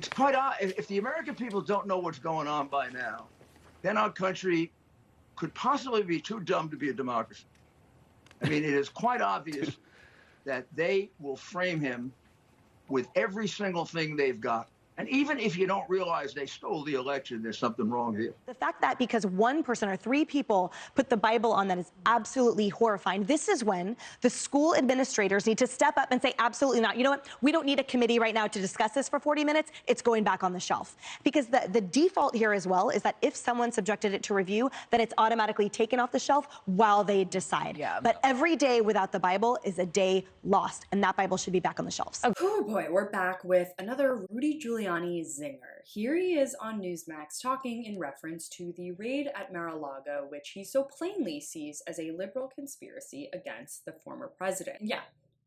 It's quite odd. If the American people don't know what's going on by now, then our country could possibly be too dumb to be a democracy. I mean, it is quite obvious that they will frame him with every single thing they've got. And even if you don't realize they stole the election, there's something wrong here. The fact that because one person or three people put the Bible on that is absolutely horrifying. This is when the school administrators need to step up and say, absolutely not. You know what? We don't need a committee right now to discuss this for 40 minutes. It's going back on the shelf. Because the default here as well is that if someone subjected it to review, then it's automatically taken off the shelf while they decide. Yeah. But every day without the Bible is a day lost, and that Bible should be back on the shelves. Oh boy, we're back with another Rudy Giuliani zinger. Here he is on Newsmax talking in reference to the raid at Mar-a-Lago, which he so plainly sees as a liberal conspiracy against the former president. Yeah,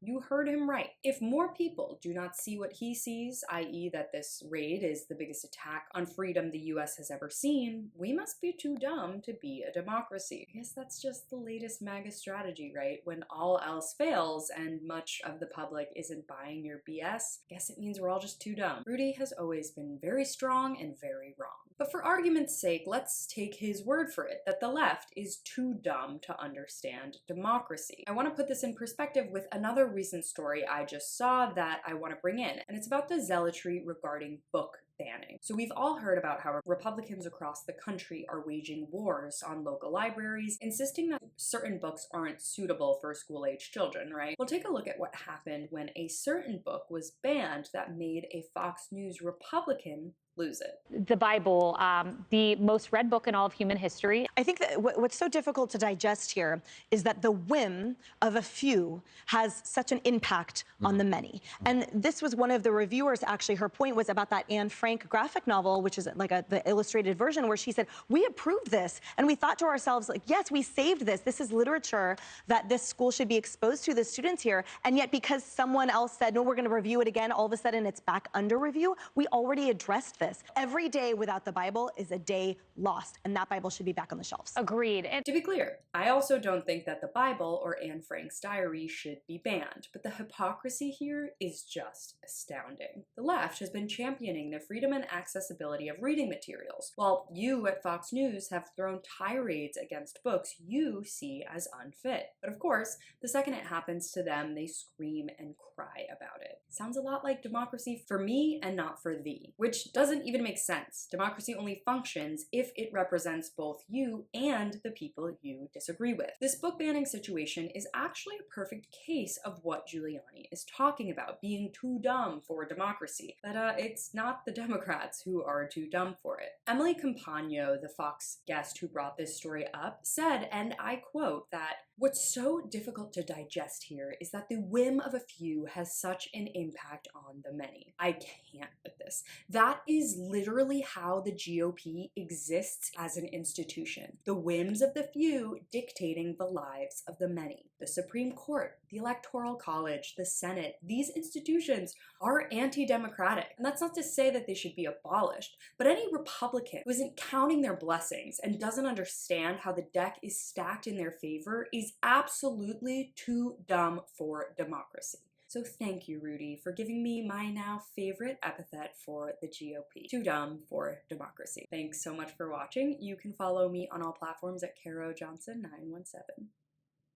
you heard him right. If more people do not see what he sees, i.e. that this raid is the biggest attack on freedom the US has ever seen, we must be too dumb to be a democracy. I guess that's just the latest MAGA strategy, right? When all else fails and much of the public isn't buying your BS, I guess it means we're all just too dumb. Rudy has always been very strong and very wrong. But for argument's sake, let's take his word for it, that the left is too dumb to understand democracy. I want to put this in perspective with another recent story I just saw that I want to bring in, and it's about the zealotry regarding book banning. So we've all heard about how Republicans across the country are waging wars on local libraries, insisting that certain books aren't suitable for school-age children, right? We'll take a look at what happened when a certain book was banned that made a Fox News Republican lose it. The Bible, the most read book in all of human history. I think that what's so difficult to digest here is that the whim of a few has such an impact on the many. And this was one of the reviewers, actually, her point was about that Anne Frank graphic novel, which is like the illustrated version, where she said, we approved this. And we thought to ourselves, like, yes, we saved this. This is literature that this school should be exposed to the students here. And yet because someone else said, no, we're going to review it again, all of a sudden it's back under review. We already addressed this. Every day without the Bible is a day lost, and that Bible should be back on the shelves. Agreed. And to be clear, I also don't think that the Bible or Anne Frank's diary should be banned, but the hypocrisy here is just astounding. The left has been championing the freedom and accessibility of reading materials, while you at Fox News have thrown tirades against books you see as unfit. But of course, the second it happens to them, they scream and cry about it. Sounds a lot like democracy for me and not for thee, which doesn't even make sense. Democracy only functions if it represents both you and the people you disagree with. This book banning situation is actually a perfect case of what Giuliani is talking about, being too dumb for democracy. But it's not the Democrats who are too dumb for it. Emily Compagno, the Fox guest who brought this story up, said, and I quote, that what's so difficult to digest here is that the whim of a few has such an impact on the many. I can't with this. That is literally how the GOP exists as an institution. The whims of the few dictating the lives of the many. The Supreme Court, the Electoral College, the Senate, these institutions are anti-democratic. And that's not to say that they should be abolished, but any Republican who isn't counting their blessings and doesn't understand how the deck is stacked in their favor is absolutely too dumb for democracy. So thank you, Rudy, for giving me my now favorite epithet for the GOP. Too dumb for democracy. Thanks so much for watching. You can follow me on all platforms at Caro Johnson 917.